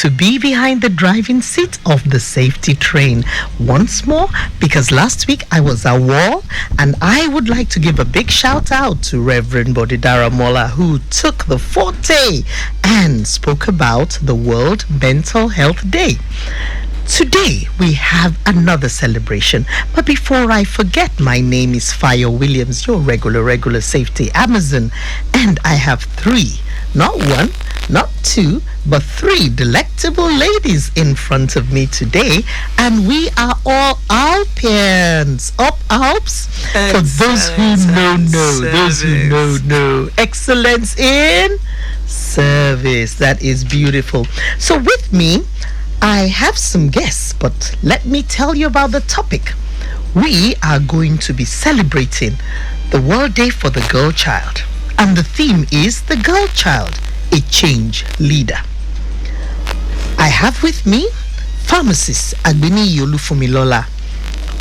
to be behind the driving seat of the safety train once more, because last week I was at war, and I would like to give a big shout out to Reverend Bodhidara Mola, who took the forte and spoke about the World Mental Health Day. Today we have another celebration, but before I forget, my name is Fayo Williams, your regular safety Amazon, and I have three, not one, not two, but three delectable ladies in front of me today, and we are all Alpians, up Alps. For those who know, excellence in service. That is beautiful. So with me, I have some guests, but let me tell you about the topic. We are going to be celebrating the World Day for the Girl Child, and the theme is the Girl Child, a change leader. I have with me pharmacist Agbeni Olufumilola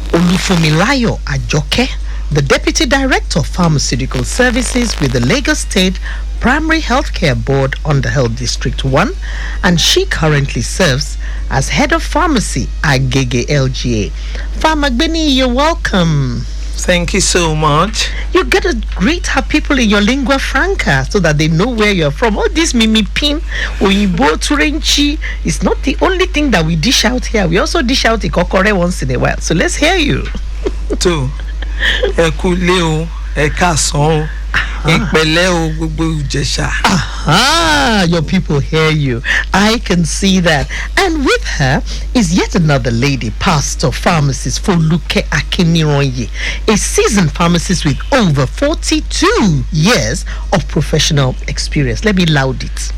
Olufumilayo Ajoke, the Deputy Director of Pharmaceutical Services with the Lagos State Primary Healthcare Board under Health District 1, and she currently serves as Head of Pharmacy at Agege LGA. Pharma Agbeni, you're welcome. Thank you so much. You get to greet her people in your lingua franca so that they know where you're from. All this mimi pin, Oyibo, Turenchi, is not the only thing that we dish out here. We also dish out ikokore once in a while. So let's hear you. Two. Ekuleo, Ekason, Ekpeleo, Gugu Jesha. Aha, your people hear you. I can see that. And with her is yet another lady, pastor pharmacist Foluke Akiniroye, a seasoned pharmacist with over 42 years of professional experience. Let me loud it.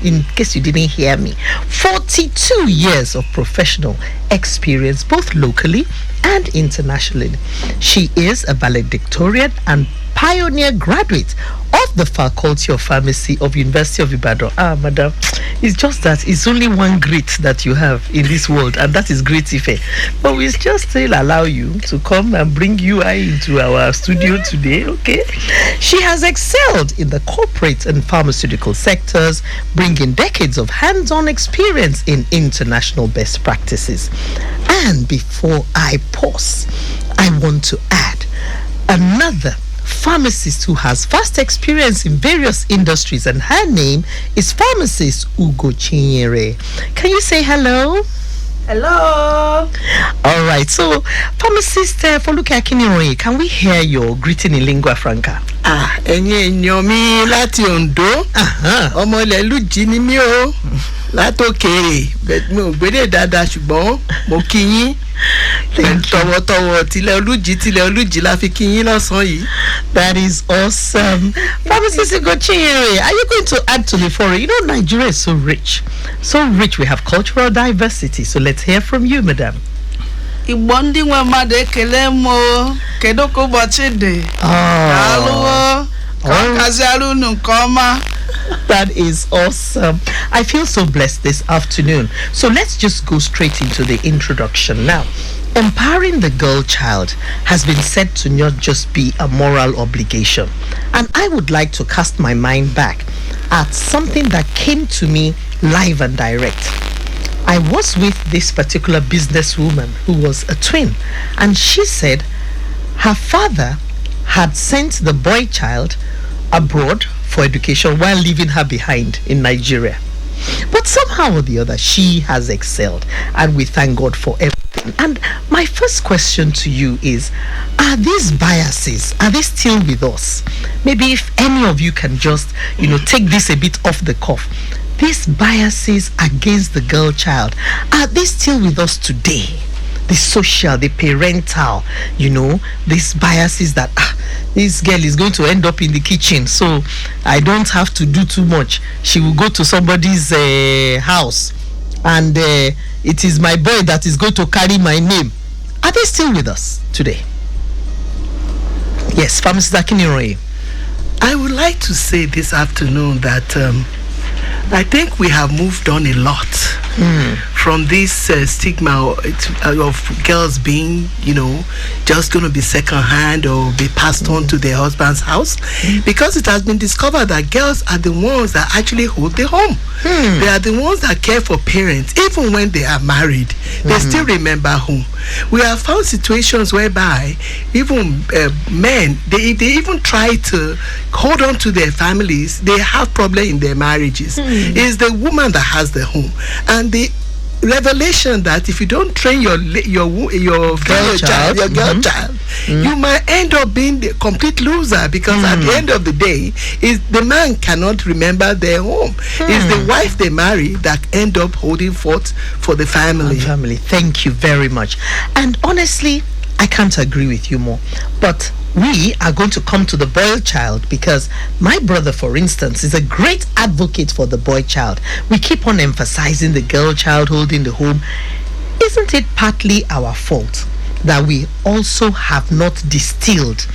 In case you didn't hear me, 42 years of professional experience, both locally and internationally. She is a valedictorian and pioneer graduate of the Faculty of Pharmacy of University of Ibadan. Madam, it's just that it's only one great that you have in this world, and that is Great Ife. But we just still allow you to come and bring you into our studio today, okay? She has excelled in the corporate and pharmaceutical sectors, bringing decades of hands-on experience in international best practices. And before I pause, I want to add another pharmacist who has vast experience in various industries, and her name is pharmacist Ugo Chinyere. Can you say hello? Hello. All right, so pharmacist Foluke Akiniroye, can we hear your greeting in lingua franca? Enye nyomi láti Ondo. Ọmọ ilẹ̀ Lújì ni mí o. Látòkèrè, but mo gbede dáadáa ṣùgbọ́n mo kí yín. Tọwọ́tọwọ́ tilẹ̀ Olújì la fi kí yín lọ́sàn yìí. That is awesome. Pharmacist Ugo Chinyere, are you going to add to the forum? You know, Nigeria is so rich. So rich, we have cultural diversity. So let's hear from you, madam. Igbo ndị nwe mmadụ ekele m o. Kedu ka ụbọchị dị? Alụwo. Kaziaru unu nke ọma. That is awesome. I feel so blessed this afternoon. So let's just go straight into the introduction now. Empowering the girl child has been said to not just be a moral obligation. And I would like to cast my mind back at something that came to me live and direct. I was with this particular businesswoman who was a twin, and she said her father had sent the boy child abroad for education while leaving her behind in Nigeria. But somehow or the other, she has excelled, and we thank God for everything. And my first question to you is, are these biases, are they still with us? Maybe if any of you can just, take this a bit off the cuff. These biases against the girl child, are they still with us today? The social, the parental, these biases that this girl is going to end up in the kitchen, so I don't have to do too much. She will go to somebody's house, and it is my boy that is going to carry my name. Are they still with us today? Yes, Pharmacist Akiniroye. I would like to say this afternoon that I think we have moved on a lot from from this stigma of girls being, just going to be second hand or be passed on to their husband's house, because it has been discovered that girls are the ones that actually hold the home. They are the ones that care for parents. Even when they are married, they still remember home. We have found situations whereby even men, they even try to hold on to their families. They have problem in their marriages. It's the woman that has the home. And the revelation that if you don't train your girl child, you might end up being the complete loser, because at the end of the day, is the man cannot remember their home. It's the wife they marry that end up holding forth for the family. Thank you very much. And honestly, I can't agree with you more. But we are going to come to the boy child, because my brother, for instance, is a great advocate for the boy child. We keep on emphasizing the girl child holding the home. Isn't it partly our fault that we also have not distilled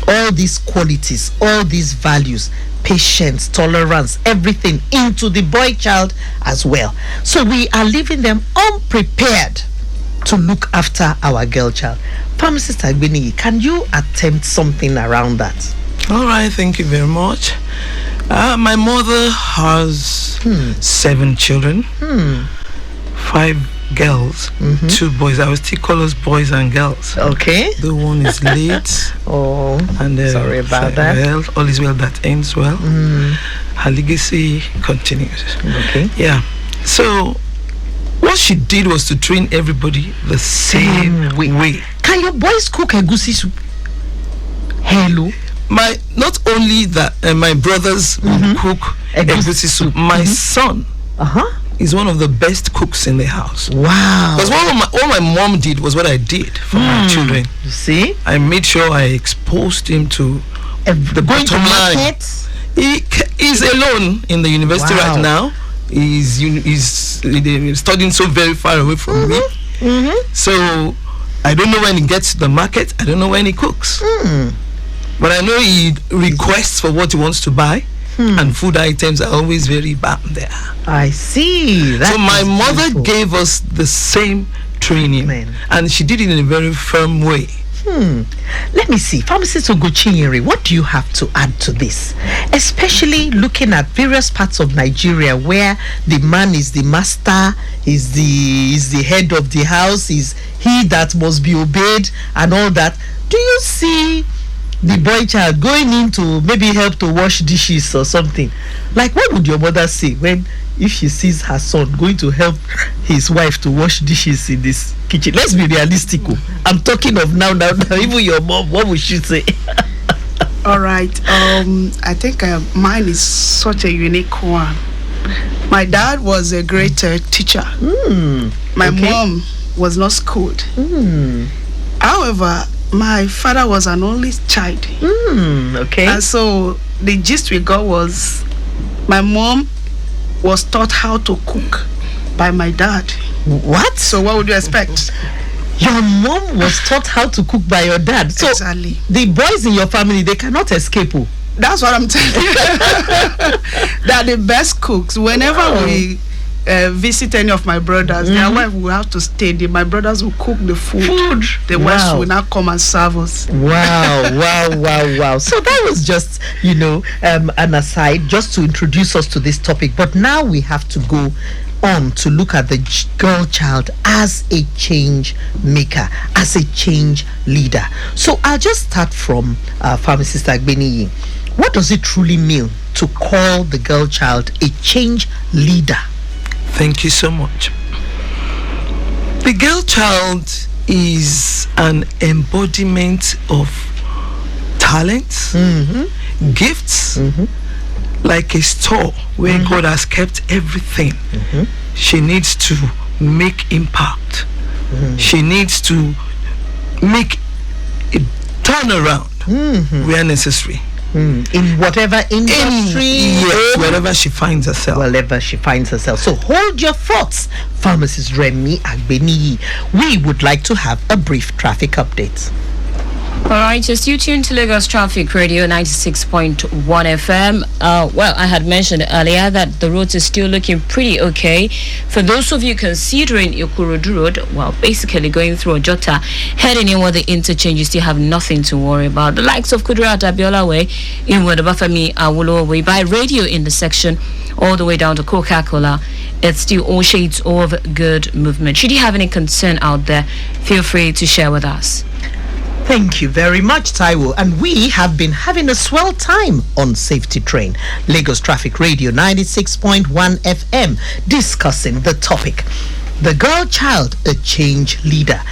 all these qualities, all these values, patience, tolerance, everything into the boy child as well? So we are leaving them unprepared to look after our girl child. Pharmacist Agbeni, can you attempt something around that? All right, thank you very much. My mother has 7 children, 5 girls, 2 boys. I will still call us boys and girls. Okay. The one is late. And sorry about that. Well, all is well that ends well. Her legacy continues. Okay. Yeah. So what she did was to train everybody the same way. Can your boys cook egusi soup? Hello. Not only that, my brothers cook egusi soup. My son is one of the best cooks in the house. Wow. Because what my mom did was what I did for my children. You see? I made sure I exposed him to the bottom line. He's alone in the university right now. He's studying so very far away from me. So I don't know when he gets to the market. I don't know when he cooks. But I know he requests for what he wants to buy. And food items are always very bad there. I see. So my mother gave us the same training. And she did it in a very firm way. Let me see. Pharmacist Ogochinyere, what do you have to add to this? Especially looking at various parts of Nigeria where the man is the master, is the head of the house, is he that must be obeyed and all that. Do you see the boy child going in to maybe help to wash dishes or something? Like, what would your mother say if she sees her son going to help his wife to wash dishes in this kitchen? Let's be realistic. I'm talking of now. Even your mom, what would she say? All right. I think mine is such a unique one. My dad was a great teacher. My mom was not schooled. However, my father was an only child. Okay. And so the gist we got was my mom was taught how to cook by my dad. What? So what would you expect? Your mom was taught how to cook by your dad. So exactly. The boys in your family, they cannot escape. That's what I'm telling you. They're the best cooks. Whenever we visit any of my brothers, their wife will have to stay there. My brothers will cook the food. The wives will now come and serve us. Wow. So that was just, an aside just to introduce us to this topic. But now we have to go on to look at the girl child as a change maker, as a change leader. So I'll just start from Pharmacist Agbeni. What does it truly mean to call the girl child a change leader? Thank you so much. The girl child is an embodiment of talents, gifts, like a store where God has kept everything. She needs to make impact. She needs to make a turnaround where necessary. In whatever industry, wherever she finds herself. So hold your thoughts, Pharmacist Remi Agbeni. We would like to have a brief traffic update. All right, you're still tuned to Lagos Traffic Radio 96.1 FM. Well, I had mentioned earlier that the roads are still looking pretty okay. For those of you considering Ikorodu Road, well, basically going through Ojota, heading in with the interchange, you still have nothing to worry about. The likes of Kudrat Abiola Way, in Wadabafami Awolowo Way, by radio in the section, all the way down to Coca-Cola, it's still all shades of good movement. Should you have any concern out there, feel free to share with us. Thank you very much, Taiwo. And we have been having a swell time on Safety Train, Lagos Traffic Radio 96.1 FM, discussing the topic, the girl child, a change leader.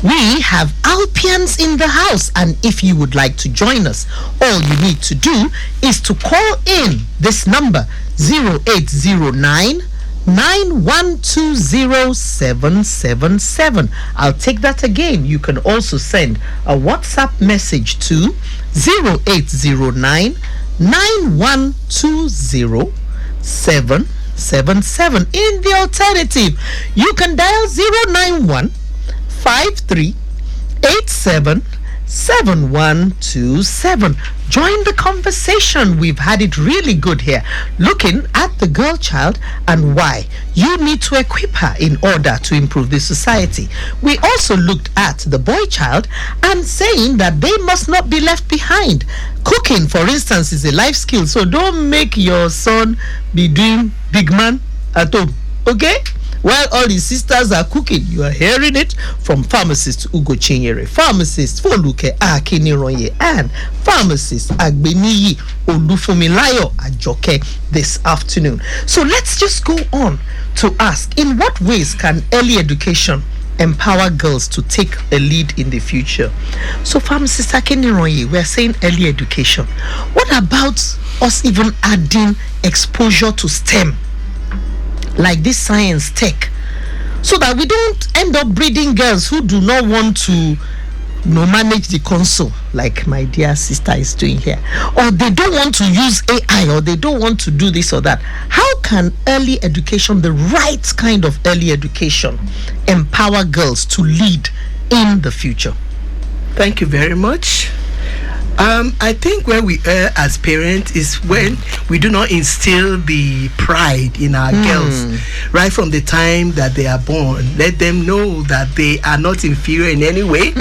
We have Alpians in the house, and if you would like to join us, all you need to do is to call in this number 0809 9120777. I'll take that again. You can also send a WhatsApp message to 0809 9120777. In the alternative, you can dial 091 5387 7127. Join the conversation. We've had it really good here, looking at the girl child and why you need to equip her in order to improve the society. We also looked at the boy child and saying that they must not be left behind. Cooking, for instance, is a life skill, so don't make your son be doing big man at home, okay? While all his sisters are cooking, you are hearing it from pharmacist Ugo Chinyere, pharmacist Foluke Akinironye, and pharmacist Agbeniyi Olufumilayo Ajoke this afternoon. So let's just go on to ask, in what ways can early education empower girls to take a lead in the future? So pharmacist Akinironye, we are saying early education. What about us even adding exposure to STEM? Like this science tech, so that we don't end up breeding girls who do not want to manage the console like my dear sister is doing here, or they don't want to use AI, or they don't want to do this or that. How can early education, the right kind of early education, empower girls to lead in the future? Thank you very much. I think where we err as parents is when we do not instill the pride in our girls right from the time that they are born. Let them know that they are not inferior in any way.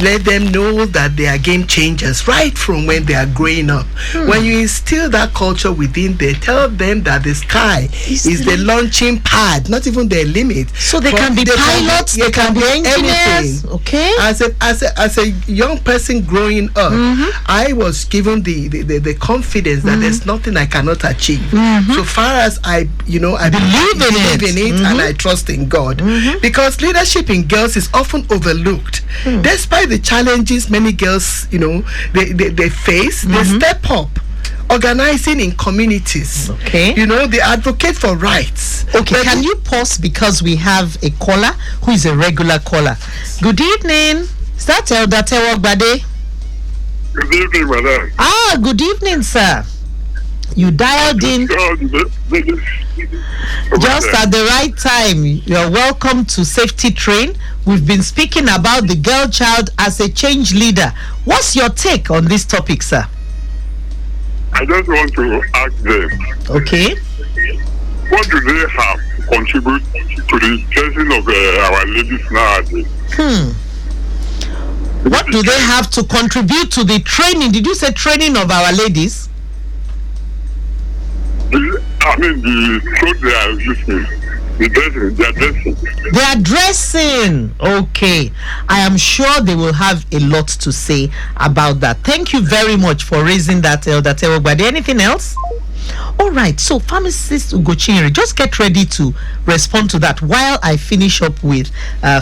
Let them know that they are game changers right from when they are growing up. When you instill that culture within them, tell them that the sky is the launching pad, not even their limit. So they can be pilots, they can be engineers. Anything. Okay. As a young person growing up, I was given the confidence that there's nothing I cannot achieve. So far as I believe in it and I trust in God. Because leadership in girls is often overlooked. Despite the challenges many girls, they face, they step up. Organizing in communities. Okay. They advocate for rights. Okay, but can you pause, because we have a caller who is a regular caller. Good evening. Is that Elder Tewogbade? Good evening, madam. Good evening, sir. You dialed in just at the right time. You're welcome to Safety Train. We've been speaking about the girl child as a change leader. What's your take on this topic, sir? I just want to ask them. Okay. What do they have to contribute to the changing of our ladies nowadays? What do they have to contribute to the training? Did you say training of our ladies? The clothes they are using, their dressing. They are dressing. Okay. I am sure they will have a lot to say about that. Thank you very much for raising that, Elder Tewogbade. Anything else? All right, so pharmacist Ugochinyere, just get ready to respond to that while I finish up with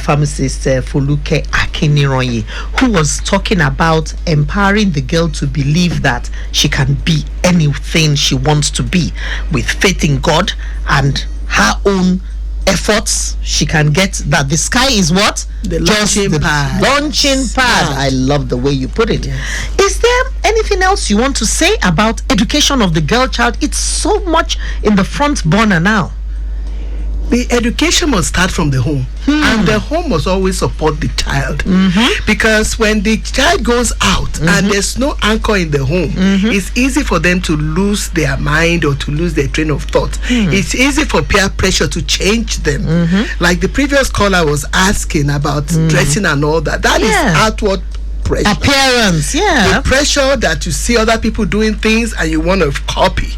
pharmacist Foluke Akinironye, who was talking about empowering the girl to believe that she can be anything she wants to be with faith in God and her own efforts. She can get that. The sky is what? The launching pad. Launching pad. I love the way you put it. Yes. Is there anything else you want to say about education of the girl child? It's so much in the front burner now. the education must start from the home, and the home must always support the child. Because when the child goes out and there's no anchor in the home, it's easy for them to lose their mind or to lose their train of thought. It's easy for peer pressure to change them. Like the previous caller was asking about dressing and all that. That is outward pressure. Appearance, the pressure that you see other people doing things and you want to copy.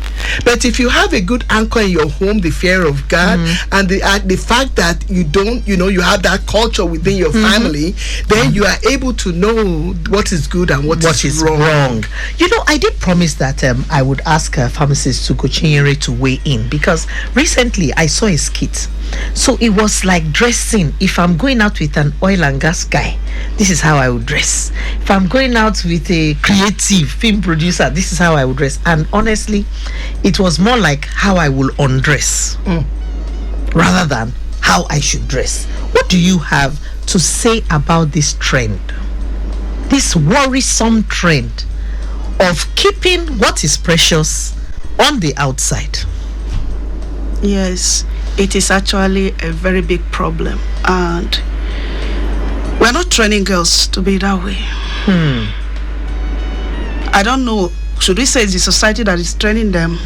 But if you have a good anchor in your home, the fear of God, and the fact that you don't, you have that culture within your family, then you are able to know what is good and what is wrong. I did promise that I would ask pharmacist Tugochinyere to weigh in, because recently I saw a skit. So it was like dressing. If I'm going out with an oil and gas guy, this is how I would dress. If I'm going out with a creative film producer, this is how I would dress. And honestly, it was more like how I will undress rather than how I should dress. What do you have to say about this trend? This worrisome trend of keeping what is precious on the outside. Yes, it is actually a very big problem, and we're not training girls to be that way. I don't know, should we say it's the society that is training them?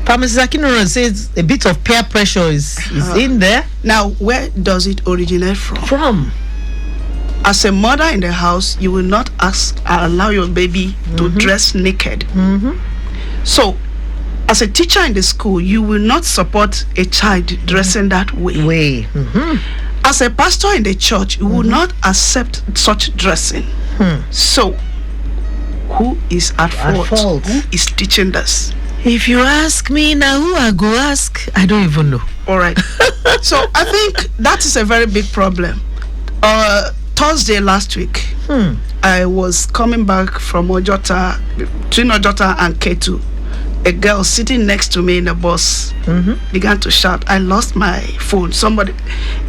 Pharmacist Akinoro says a bit of peer pressure is in there. Now, where does it originate from? As a mother in the house, you will not allow your baby to dress naked. So, as a teacher in the school, you will not support a child dressing that way. As a pastor in the church, you will not accept such dressing. So, who is at fault? Who is teaching this? If you ask me now, who I go ask? I don't even know. All right. So, I think that is a very big problem. Thursday last week, I was coming back from Ojota, between Ojota and Ketu. A girl sitting next to me in the bus began to shout. I lost my phone.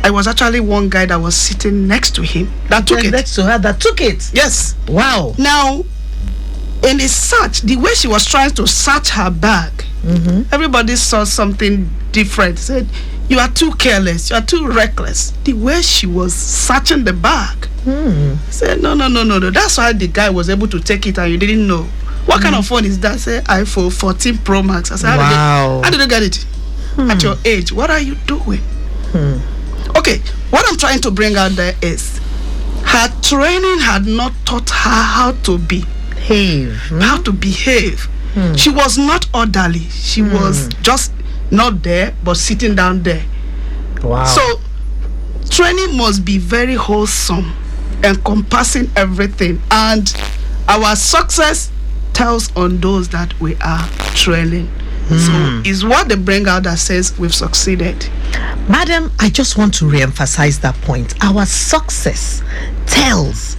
I was actually one guy that was sitting next to him that took it. Next to her that took it? Yes. Wow. Now, in the search, the way she was trying to search her bag, everybody saw something different. Said, you are too careless, you are too reckless. The way she was searching the bag. Said, no. That's why the guy was able to take it and you didn't know. What kind of phone is that? Say iPhone 14 Pro Max. I said, how did you get it? At your age, what are you doing? Okay, what I'm trying to bring out there is her training had not taught her how to behave. She was not orderly. She was just not there, but sitting down there. Wow. So training must be very wholesome, encompassing everything, and our success tells on those that we are training. So is what they bring out that says we've succeeded. Madam, I just want to re-emphasize that point. Our success tells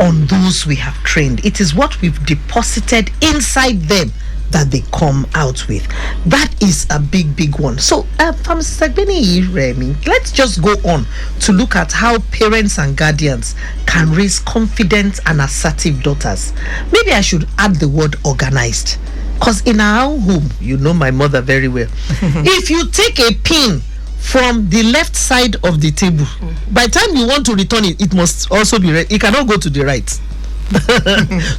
on those we have trained. It is what we've deposited inside them that they come out with. That is a big one. So from Sagbeni, let's just go on to look at how parents and guardians can raise confident and assertive daughters. Maybe I should add the word organized, because in our home, you know my mother very well. If you take a pin from the left side of the table, by the time you want to return it, it must also be right. It cannot go to the right.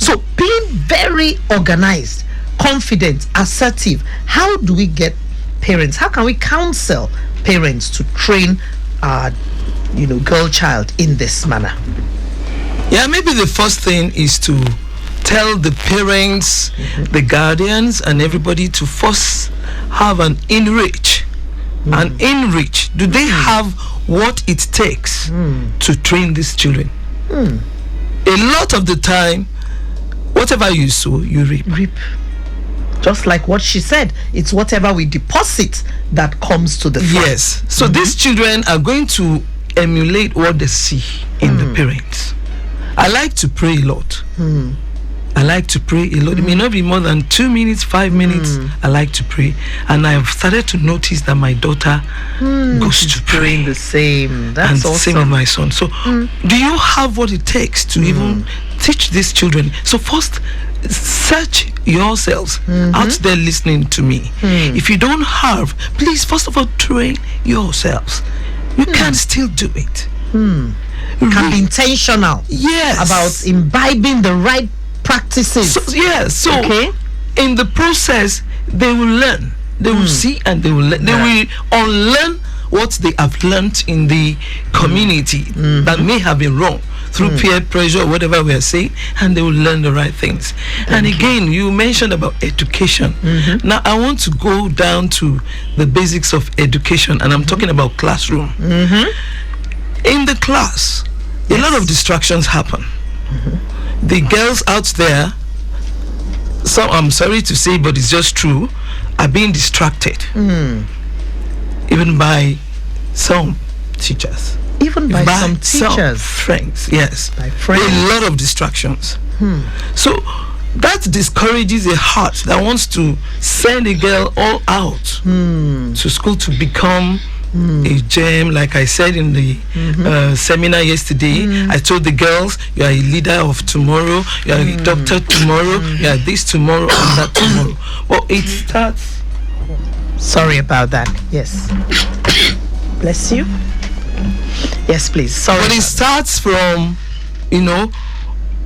So being very organized, confident, assertive. How do we get parents? How can we counsel parents to train our, girl child in this manner? Yeah, maybe the first thing is to tell the parents, the guardians, and everybody to first have an enrich. Do they have what it takes to train these children? A lot of the time, whatever you sow, you reap. Just like what she said, it's whatever we deposit that comes to the front. Yes. So these children are going to emulate what they see in the parents. I like to pray a lot. It may not be more than 2 minutes, 5 minutes. I like to pray. And I've started to notice that my daughter goes to pray. The same. That's and awesome. Same with my son. So do you have what it takes to even teach these children? So first, search yourselves out there listening to me. If you don't have, please first of all train yourselves. You can still do it. Can be intentional. Yes. About imbibing the right practices. So in the process, they will learn. They will see and they will learn. They will unlearn what they have learned in the community that may have been wrong through peer pressure or whatever we are saying, and they will learn the right things. And again, you mentioned about education. Now I want to go down to the basics of education, and I'm talking about classroom. In the class, a lot of distractions happen. The girls out there, some, I'm sorry to say, but it's just true, are being distracted. Even by some teachers. Even by some teachers. Friends, yes. By friends. A lot of distractions. So that discourages a heart that wants to send a girl all out to school to become a gem. Like I said in the seminar yesterday, I told the girls, you are a leader of tomorrow, you are a doctor tomorrow, you are this tomorrow and that tomorrow. Well, it starts. Sorry about that. Yes. Bless you. Yes, please. Sorry. But it starts from,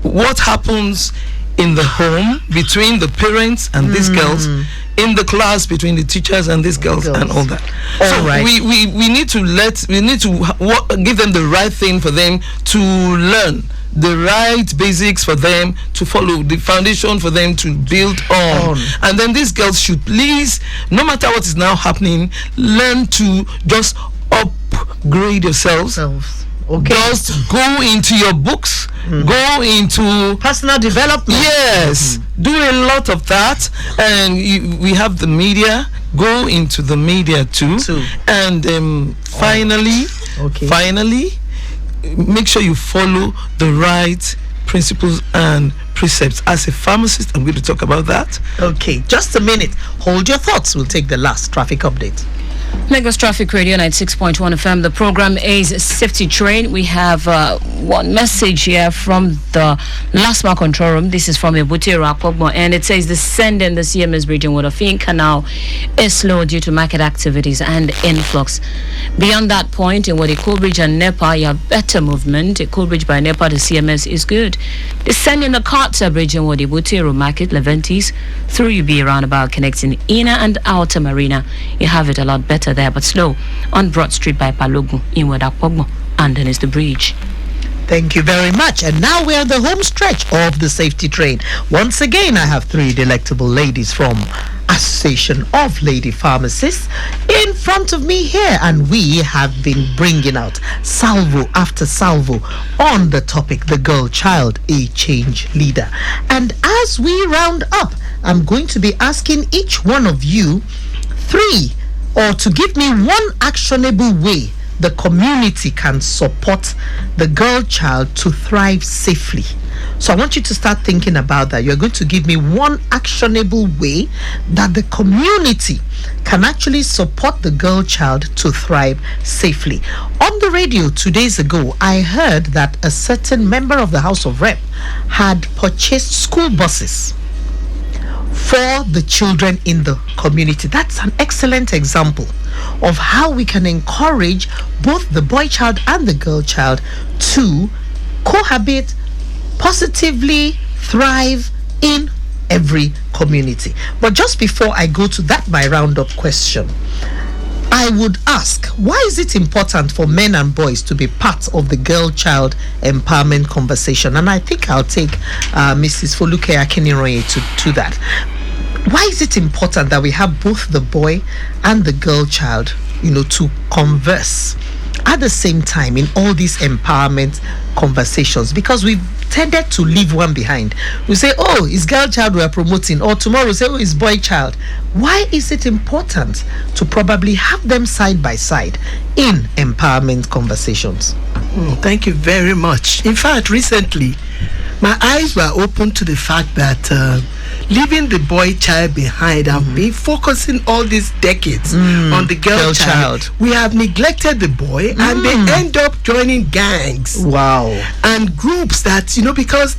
what happens in the home between the parents and these girls, in the class between the teachers and these girls. And all that. All right. we need to give them the right thing for them to learn, the right basics for them to follow, the foundation for them to build on. And then these girls should please, no matter what is now happening, learn to just upgrade yourselves. Okay. Just go into your books, go into personal development. Yes, do a lot of that, and we have the media. Go into the media too. And finally, make sure you follow the right principles and precepts. As a pharmacist, I'm going to talk about that. Okay, just a minute. Hold your thoughts. We'll take the last traffic update. Lagos Traffic Radio 96.1 FM. The program is Safety Train. We have one message here from the LASMA control room. This is from Ebute Rakogbo, and it says the send in the CMS Bridge and Waterfin Canal is slow due to market activities and influx. Beyond that point, in Wadiko Bridge and Nepa, you have better movement. Eko Bridge by Nepa, the CMS is good. The send in the Carter Bridge and Wadibute Market, Leventis, through UB roundabout connecting inner and outer marina. You have it a lot better there, but slow on Broad Street by Palogu in Wadakpogbo, and then is the bridge. Thank you very much. And now we're at the home stretch of the safety train. Once again, I have three delectable ladies from Association of Lady Pharmacists in front of me here, and we have been bringing out salvo after salvo on the topic, the girl child, a change leader. And as we round up, I'm going to be asking each one of you to give me one actionable way the community can support the girl child to thrive safely. So I want you to start thinking about that. You're going to give me one actionable way that the community can actually support the girl child to thrive safely. On the radio 2 days ago, I heard that a certain member of the House of Rep had purchased school buses for the children in the community. That's an excellent example of how we can encourage both the boy child and the girl child to cohabit, positively thrive in every community. But just before I go to that, my roundup question, I would ask, why is it important for men and boys to be part of the girl child empowerment conversation? And I think I'll take Mrs. Foluke Akiniroye to that. Why is it important that we have both the boy and the girl child, to converse at the same time in all these empowerment conversations? Because we've tended to leave one behind. We say, oh, it's girl child we're promoting, or tomorrow say, oh, it's boy child. Why is it important to probably have them side by side in empowerment conversations? Thank you very much. In fact, recently, my eyes were open to the fact that leaving the boy child behind and been focusing all these decades on the girl child, we have neglected the boy, and they end up joining gangs. Wow. And groups that, because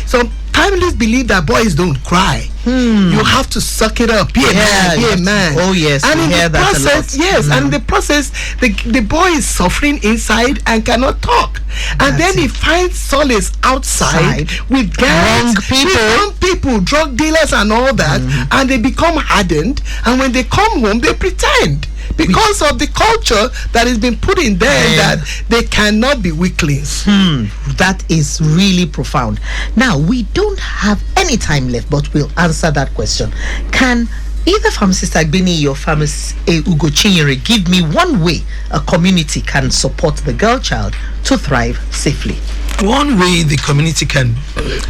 some families believe that boys don't cry. You have to suck it up. Be a man. Oh yes, and in the process, and in the process, the boy is suffering inside and cannot talk. And then he finds solace outside with gangs, with wrong people, drug dealers and all that, and they become hardened. And when they come home, they pretend because of the culture that has been put in there that they cannot be weaklings. That is really profound. Now, we don't have any time left, but we'll answer that question. Can either Pharmacist Agbeni or Pharmacist Ugo Chinyere give me one way a community can support the girl child to thrive safely? One way the community can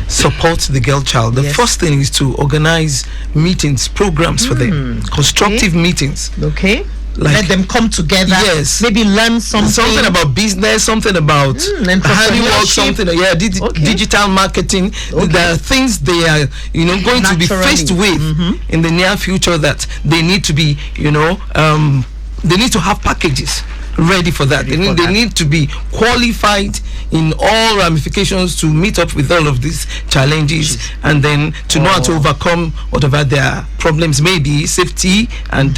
support the girl child, the first thing is to organize meetings, programs for them, constructive meetings. Okay. Like, let them come together. Yes. Maybe learn something about business, something about handiwork, something. Digital marketing. There are things they are, going to be faced with in the near future that they need to be, they need to have packages ready for that. They need to be qualified in all ramifications to meet up with all of these challenges, and then to know how to overcome whatever their problems may be, safety, and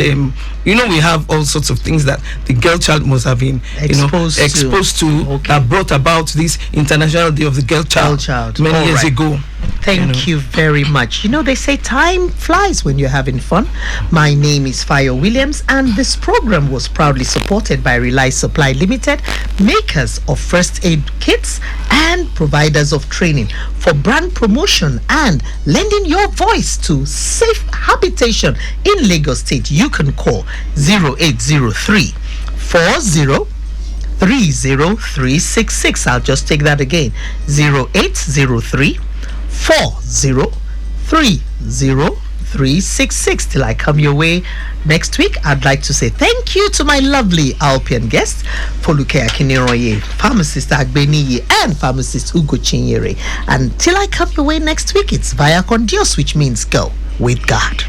we have all sorts of things that the girl child must have been exposed to that brought about this International Day of the Girl Child, many years ago. Thank you very much. They say time flies when you're having fun. My name is Fayo Williams, and this program was proudly supported by Rely Supply Limited, makers of first aid kits and providers of training. For brand promotion and lending your voice to safe habitation in Lagos State, you can call 0803 40 I'll just take that again. 0803 40 till I come your way next week. I'd like to say thank you to my lovely Alpian guests, Foluke Akiniroye, Pharmacist Agbeni, and Pharmacist Ugo Chinyere. And till I come your way next week, it's via con Dios, which means go with God.